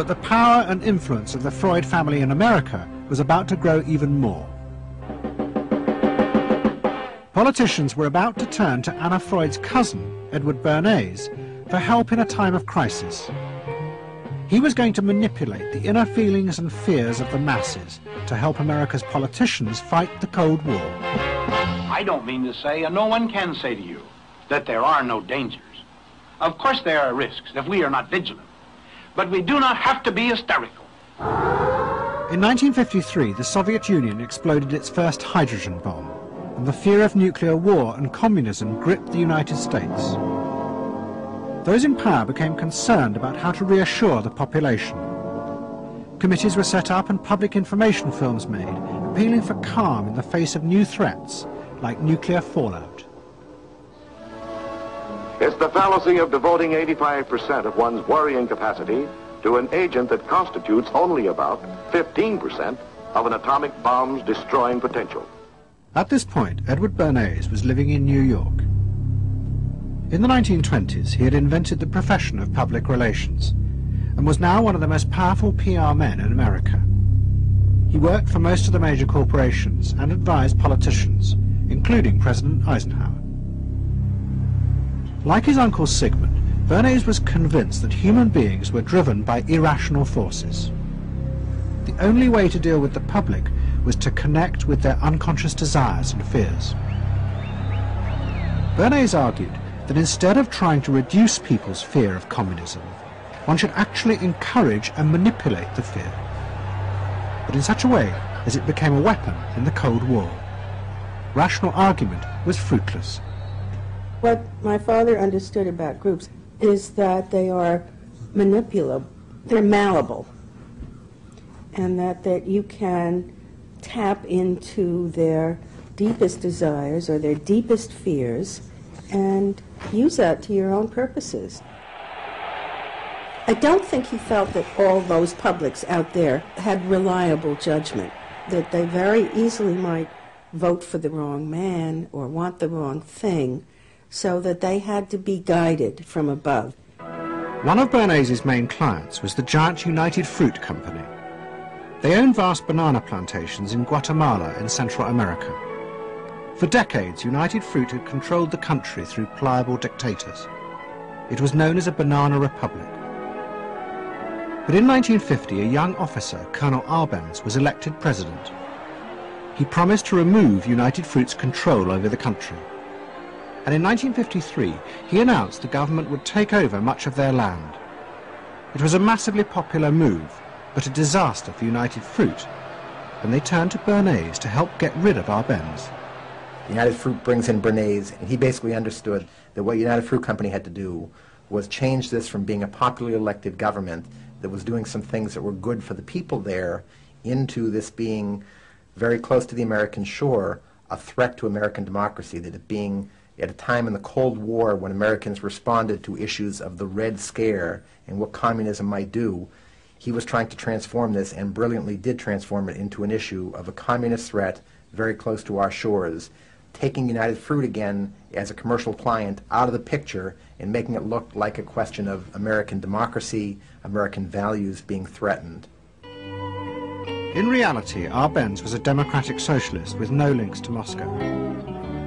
But the power and influence of the Freud family in America was about to grow even more. Politicians were about to turn to Anna Freud's cousin, Edward Bernays, for help in a time of crisis. He was going to manipulate the inner feelings and fears of the masses to help America's politicians fight the Cold War. I don't mean to say, and no one can say to you, that there are no dangers. Of course there are risks if we are not vigilant. But we do not have to be hysterical. In 1953, the Soviet Union exploded its first hydrogen bomb, and the fear of nuclear war and communism gripped the United States. Those in power became concerned about how to reassure the population. Committees were set up and public information films made, appealing for calm in the face of new threats, like nuclear fallout. It's the fallacy of devoting 85% of one's worrying capacity to an agent that constitutes only about 15% of an atomic bomb's destroying potential. At this point, Edward Bernays was living in New York. In the 1920s, he had invented the profession of public relations and was now one of the most powerful PR men in America. He worked for most of the major corporations and advised politicians, including President Eisenhower. Like his uncle Sigmund, Bernays was convinced that human beings were driven by irrational forces. The only way to deal with the public was to connect with their unconscious desires and fears. Bernays argued that instead of trying to reduce people's fear of communism, one should actually encourage and manipulate the fear, but in such a way as it became a weapon in the Cold War. Rational argument was fruitless. What my father understood about groups is that they are manipulable, they're malleable, and that you can tap into their deepest desires or their deepest fears and use that to your own purposes. I don't think he felt that all those publics out there had reliable judgment, that they very easily might vote for the wrong man or want the wrong thing, so that they had to be guided from above. One of Bernays' main clients was the giant United Fruit Company. They owned vast banana plantations in Guatemala in Central America. For decades, United Fruit had controlled the country through pliable dictators. It was known as a banana republic. But in 1950, a young officer, Colonel Arbenz, was elected president. He promised to remove United Fruit's control over the country. And in 1953, he announced the government would take over much of their land. It was a massively popular move, but a disaster for United Fruit, and they turned to Bernays to help get rid of Arbenz. United Fruit brings in Bernays, and he basically understood that what United Fruit Company had to do was change this from being a popularly elected government that was doing some things that were good for the people there into this being very close to the American shore, a threat to American democracy, that it being at a time in the Cold War when Americans responded to issues of the Red Scare and what communism might do, he was trying to transform this, and brilliantly did transform it into an issue of a communist threat very close to our shores, taking United Fruit again as a commercial client out of the picture and making it look like a question of American democracy, American values being threatened. In reality, Arbenz was a democratic socialist with no links to Moscow.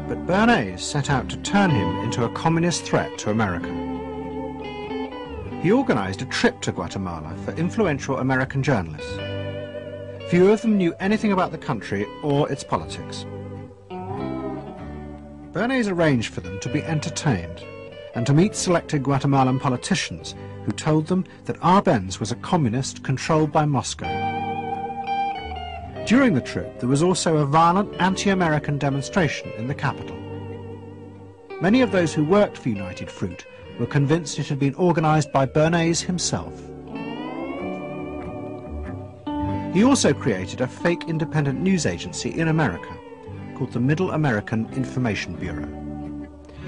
But Bernays set out to turn him into a communist threat to America. He organized a trip to Guatemala for influential American journalists. Few of them knew anything about the country or its politics. Bernays arranged for them to be entertained and to meet selected Guatemalan politicians who told them that Arbenz was a communist controlled by Moscow. During the trip, there was also a violent anti-American demonstration in the capital. Many of those who worked for United Fruit were convinced it had been organized by Bernays himself. He also created a fake independent news agency in America called the Middle American Information Bureau.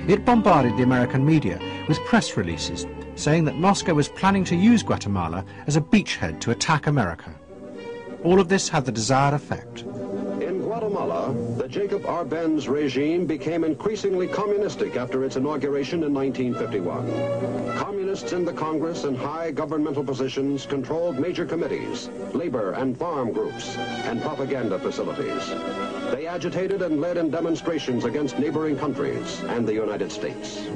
It bombarded the American media with press releases saying that Moscow was planning to use Guatemala as a beachhead to attack America. All of this had the desired effect. In Guatemala, Guatemala, the Jacob Arbenz regime became increasingly communistic after its inauguration in 1951. Communists in the Congress and high governmental positions controlled major committees, labor and farm groups, and propaganda facilities. They agitated and led in demonstrations against neighboring countries and the United States.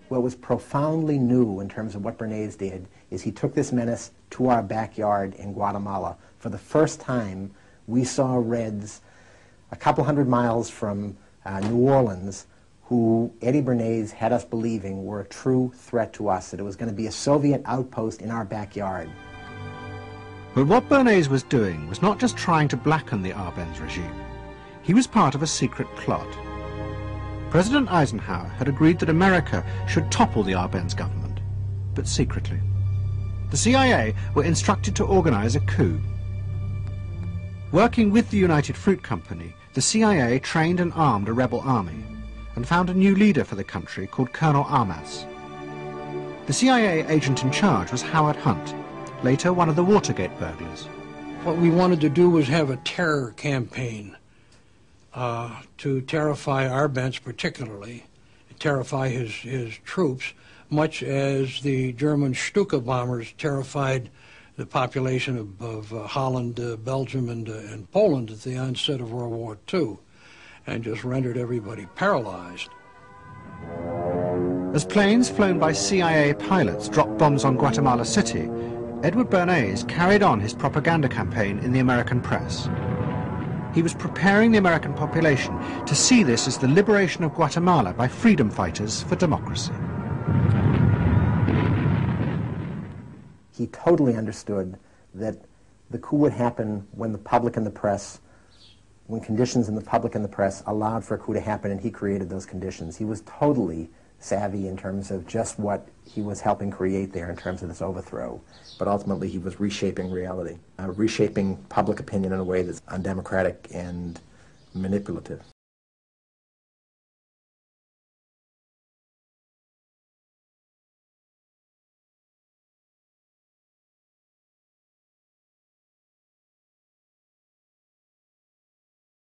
What was profoundly new in terms of what Bernays did is he took this menace to our backyard in Guatemala. For the first time, we saw Reds a couple hundred miles from New Orleans who Eddie Bernays had us believing were a true threat to us, that it was going to be a Soviet outpost in our backyard. But what Bernays was doing was not just trying to blacken the Arbenz regime. He was part of a secret plot. President Eisenhower had agreed that America should topple the Arbenz government, but secretly. The CIA were instructed to organize a coup. Working with the United Fruit Company, the CIA trained and armed a rebel army and found a new leader for the country called Colonel Armas. The CIA agent in charge was Howard Hunt, later one of the Watergate burglars. What we wanted to do was have a terror campaign to terrify Arbenz particularly, terrify his troops, much as the German Stuka bombers terrified the population of Holland, Belgium, and Poland at the onset of World War II, and just rendered everybody paralyzed. As planes flown by CIA pilots dropped bombs on Guatemala City, Edward Bernays carried on his propaganda campaign in the American press. He was preparing the American population to see this as the liberation of Guatemala by freedom fighters for democracy. He totally understood that the coup would happen when the public and the press, when conditions in the public and the press allowed for a coup to happen, and he created those conditions. He was totally savvy in terms of just what he was helping create there in terms of this overthrow. But ultimately he was reshaping reality, reshaping public opinion in a way that's undemocratic and manipulative.